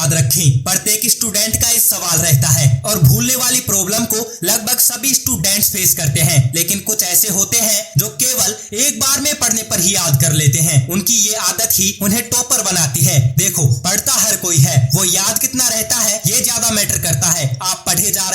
याद रखें? प्रत्येक स्टूडेंट का इस सवाल रहता है और भूलने वाली प्रॉब्लम को लगभग सभी स्टूडेंट्स फेस करते हैं, लेकिन कुछ ऐसे होते हैं जो केवल एक बार में पढ़ने पर ही याद कर लेते हैं। उनकी ये आदत ही उन्हें टॉपर बनाती है। देखो, पढ़ता हर कोई है, वो याद कितना रहता है ये ज्यादा मैटर करता है। आप पढ़े जा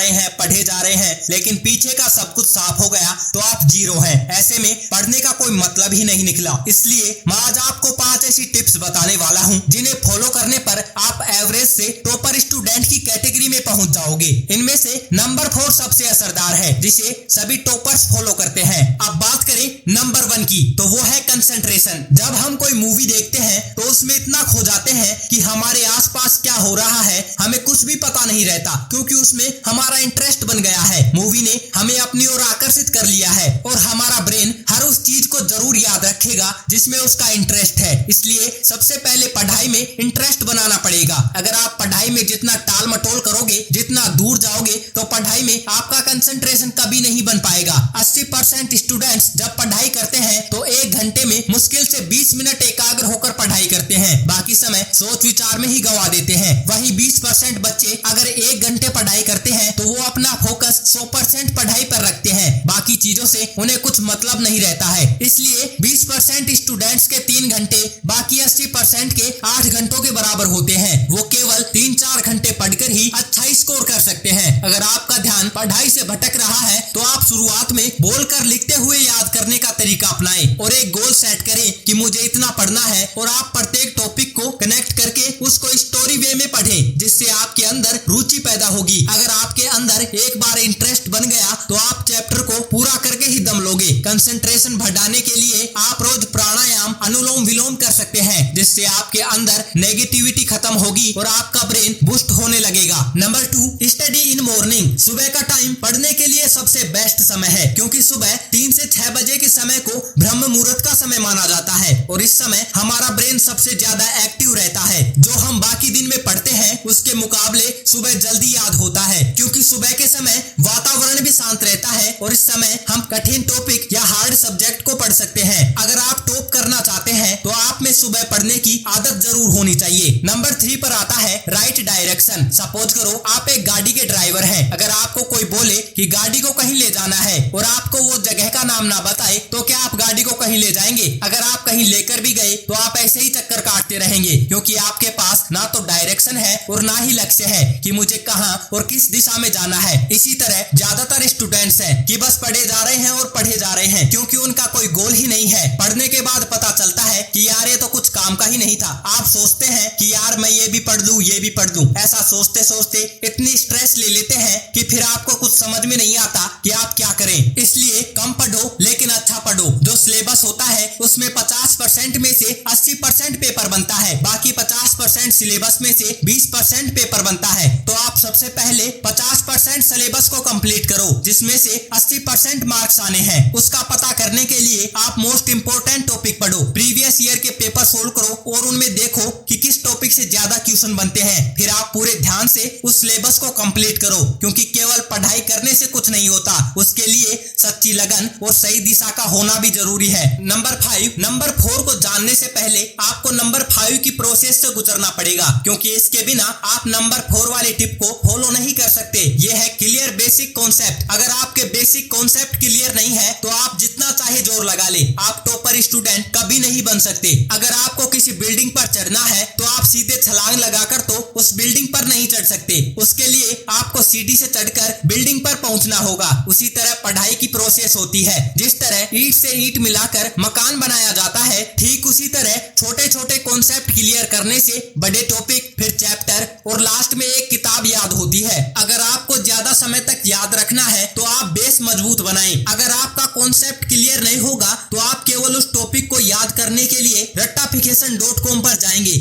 रहे हैं लेकिन पीछे का सब कुछ साफ हो गया तो आप जीरो हैं। ऐसे में पढ़ने का कोई मतलब ही नहीं निकला। इसलिए मैं आज आपको 5 ऐसी टिप्स बताने वाला हूँ जिन्हें फॉलो करने पर आप एवरेज से टॉपर स्टूडेंट की कैटेगरी में पहुंच जाओगे। इनमें से नंबर 4 सबसे असरदार है, जिसे सभी टॉपर्स फॉलो करते हैं। अब बात करें नंबर 1 की, तो वो है कंसंट्रेशन। जब हम कोई मूवी देखते हैं तो उसमें इतना खो जाते हैं कि हमारे आसपास क्या हो रहा है हमें कुछ भी पता नहीं रहता, क्योंकि उसमें हमारा इंटरेस्ट बन गया है। मूवी ने हमें अपनी ओर आकर्षित कर लिया है और हमारा ब्रेन हर उस चीज को जरूर याद रखेगा जिसमें उसका इंटरेस्ट है। इसलिए सबसे पहले पढ़ाई में इंटरेस्ट बनाना पड़ेगा। अगर आप पढ़ाई में जितना टाल मटोल करोगे, जितना दूर जाओगे, तो पढ़ाई में आपका कंसंट्रेशन कभी नहीं बन पाएगा। 80% स्टूडेंट्स जब पढ़ाई करते हैं तो 1 घंटे में मुश्किल से 20 मिनट एकाग्र होकर पढ़ाई करते हैं, बाकी समय सोच विचार में ही गवा देते हैं। वही 20% बच्चे अगर 1 घंटे पढ़ाई करते हैं तो वो अपना फोकस 100% पढ़ाई पर रखते हैं, बाकी चीजों से उन्हें कुछ मतलब नहीं रहता है। इसलिए 20% स्टूडेंट्स के 3 घंटे बाकी 80% के 8 घंटों के बराबर होते हैं। वो केवल 3-4 घंटे पढ़कर ही अच्छा स्कोर कर सकते हैं। अगर आपका ध्यान पढ़ाई से भटक रहा है तो आप शुरुआत में बोलकर लिखते हुए याद करने का तरीका अपनाएं और एक गोल सेट करें कि मुझे इतना पढ़ना है, और आप प्रत्येक टॉपिक को कनेक्ट करके उसको स्टोरी वे में पढ़ें, जिससे आपके अंदर रुचि पैदा होगी। अगर आपके अंदर एक बार इंटरेस्ट बन गया तो आप चैप्टर को पूरा करके ही दम लोगे। कंसंट्रेशन बढ़ाने के लिए आप रोज प्राणायाम, अनुलोम विलोम कर सकते हैं, जिससे आपके अंदर नेगेटिविटी खत्म होगी और आपका ब्रेन बूस्ट होने लगेगा। Number 2, study in morning. सुबह का टाइम पढ़ने के लिए सबसे बेस्ट समय है, क्योंकि सुबह 3 से 6 बजे के समय को ब्रह्म मुहूर्त का समय माना जाता है और इस समय हमारा ब्रेन सबसे ज्यादा एक्टिव रहता है। जो हम बाकी दिन में पढ़ते हैं उसके मुकाबले सुबह जल्दी याद होता है, क्योंकि सुबह के समय वातावरण भी शांत रहता है और इस समय हम कठिन टॉपिक या हार्ड सब्जेक्ट को पढ़ सकते हैं। अगर आप टॉप करना चाहते हैं तो आप में सुबह पढ़ने की आदत जरूर होनी चाहिए। नंबर 3 पर आता है राइट डायरेक्शन। सपोज करो आप एक गाड़ी के ड्राइवर हैं। अगर आपको कोई बोले कि गाड़ी को कहीं ले जाना है और आपको वो जगह का नाम ना बताए तो क्या आप गाड़ी को कहीं ले जाएंगे? अगर आप कहीं लेकर भी गए तो आप ऐसे ही चक्कर काटते रहेंगे, क्योंकि आपके पास ना तो डायरेक्शन है और ना ही लक्ष्य है कि मुझे कहां और किस दिशा में जाना है। इसी तरह ज्यादातर स्टूडेंट्स हैं कि बस पढ़े जा रहे हैं और पढ़े जा रहे हैं, क्योंकि उनका कोई गोल ही नहीं है। पढ़ने के बाद पता चलता है कि यार ये तो कुछ काम का ही नहीं था। आप सोचते हैं कि यार मैं ये भी पढ़ लूं, ये भी पढ़ लूं। ऐसा सोचते सोचते इतनी स्ट्रेस ले लेते हैं कि फिर आपको कुछ समझ में नहीं आता कि आप क्या करें। इसलिए कम पढ़ो लेकिन अच्छा पढ़ो। जो सिलेबस होता है उसमें 50% में से 80% पेपर बनता है, बाकी 50% सिलेबस में से 20% पेपर बनता है। तो आप सबसे पहले 50% सिलेबस को कंप्लीट करो, जिसमें से 80% मार्क्स आने हैं। उसका पता करने के लिए आप मोस्ट इंपोर्टेंट टॉपिक पढ़ो, प्रीवियस ईयर के पेपर सोल्व करो और उनमें देखो कि किस टॉपिक से ज्यादा क्वेश्चन बनते हैं। फिर आप पूरे ध्यान से उस सिलेबस को कंप्लीट करो, क्योंकि केवल पढ़ाई करने से कुछ नहीं होता, उसके लिए सच्ची लगन और सही दिशा का होना भी जरूरी है। नंबर 4 को जानने से पहले आपको नंबर 5 की प्रोसेस से गुजरना पड़ेगा, क्योंकि इसके बिना आप नंबर 4 वाले टिप को फॉलो नहीं कर सकते। ये है क्लियर बेसिक कॉन्सेप्ट। अगर आपके बेसिक कॉन्सेप्ट क्लियर नहीं है तो आप जितना चाहे जोर लगा ले, आप टॉपर स्टूडेंट कभी नहीं बन सकते। अगर आपको किसी बिल्डिंग पर चढ़ना है तो आप सीधे छलांग लगाकर तो उस बिल्डिंग पर नहीं चढ़ सकते, उसके लिए आपको सीढ़ी से चढ़कर बिल्डिंग पर पहुंचना होगा। उसी तरह पढ़ाई की प्रोसेस होती है। जिस तरह ईंट से ईंट मिलाकर मकान बनाया जाता है, ठीक उसी तरह छोटे छोटे कॉन्सेप्ट क्लियर करने से बड़े टॉपिक, फिर चैप्टर और लास्ट में एक किताब याद होती है। अगर आपको ज्यादा समय तक याद रखना है तो आप बेस मजबूत बनाएं। अगर आपका कॉन्सेप्ट क्लियर नहीं होगा तो आप केवल उस टॉपिक को याद करने के लिए रट्टाफिकेशन.com पर जाएंगे।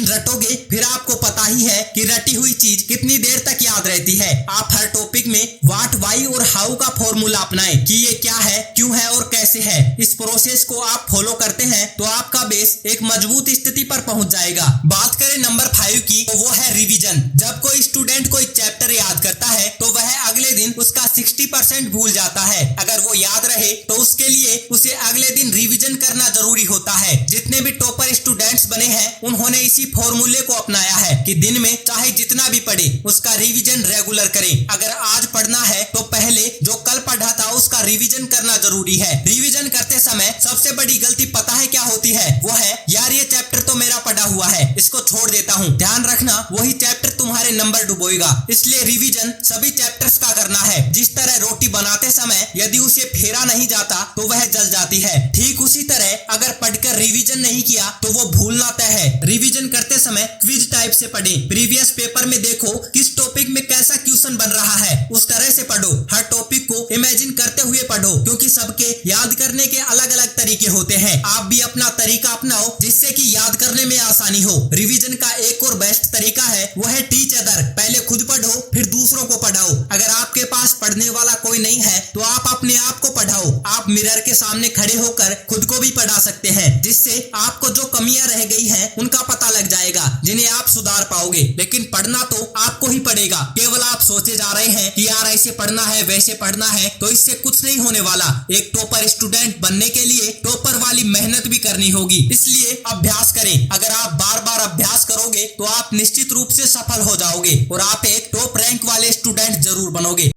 रटोगे, फिर आपको पता ही है कि रटी हुई चीज कितनी देर तक याद रहती है। आप हर टॉपिक में व्हाट, व्हाई और हाउ का फॉर्मूला अपनाएं कि ये क्या है, क्यों है और कैसे है। इस प्रोसेस को आप फॉलो करते हैं तो आपका बेस एक मजबूत स्थिति पर पहुंच जाएगा। बात करें नंबर 5 की, तो वो है रिवीजन। जब कोई स्टूडेंट कोई चैप्टर याद करता है तो वह अगले दिन उसका 60% भूल जाता है। अगर वो याद रहे तो उसके लिए उसे अगले दिन रिवीजन करना जरूरी होता है। जितने भी टॉपर स्टूडेंट्स बने हैं उन्होंने इसी फॉर्मूले को अपनाया है कि दिन में चाहे जितना भी पढ़े उसका रिवीजन रेगुलर करें। अगर आज पढ़ना है तो पहले जो कल पढ़ा था उसका रिवीजन करना जरूरी है। रिवीजन करते समय सबसे बड़ी गलती पता है क्या होती है? वो है यार ये चैप्टर तो मेरा पढ़ा हुआ है, इसको छोड़ देता हूँ। ध्यान रखना वही चैप्टर तुम्हारे नंबर डुबोएगा, इसलिए रिवीजन सभी चैप्टर्स का करना है। जिस तरह रोटी बनाते समय यदि उसे फेरा नहीं जाता तो वह जल जाती है, ठीक उसी तरह अगर पढ़कर रिवीजन नहीं किया तो वो भूलना तय है। रिवीजन करते समय क्विज टाइप से पढ़ें। प्रीवियस पेपर में देखो किस टॉपिक में कैसा क्वेश्चन बन रहा है, उस तरह से पढ़ो। हर टॉपिक को इमेजिन करते हुए पढ़ो, क्योंकि सबके याद करने के अलग अलग तरीके होते हैं। आप भी अपना तरीका अपनाओ जिससे कि याद करने में आसानी हो। रिवीजन का एक और बेस्ट तरीका है वो है टीच अदर। पहले खुद पढ़ो फिर दूसरों को पढ़ाओ। अगर आपके पास पढ़ने वाला कोई नहीं है तो आप अपने आप को पढ़ाओ। आप मिरर के सामने खड़े होकर खुद को भी पढ़ा सकते हैं, जिससे आपको जो कमियां रह गई हैं उनका पता लग जाएगा, जिन्हें आप सुधार पाओगे। लेकिन पढ़ना तो आपको ही पड़ेगा। केवल आप सोचे जा रहे हैं कि यार ऐसे पढ़ना है वैसे पढ़ना है, तो इससे कुछ नहीं होने वाला। एक टॉपर स्टूडेंट बनने के लिए टॉपर वाली मेहनत भी करनी होगी, इसलिए अभ्यास करें। अगर आप बार बार अभ्यास करोगे तो आप निश्चित रूप से सफल हो जाओगे और आप एक टॉप रैंक वाले स्टूडेंट जरूर बनोगे।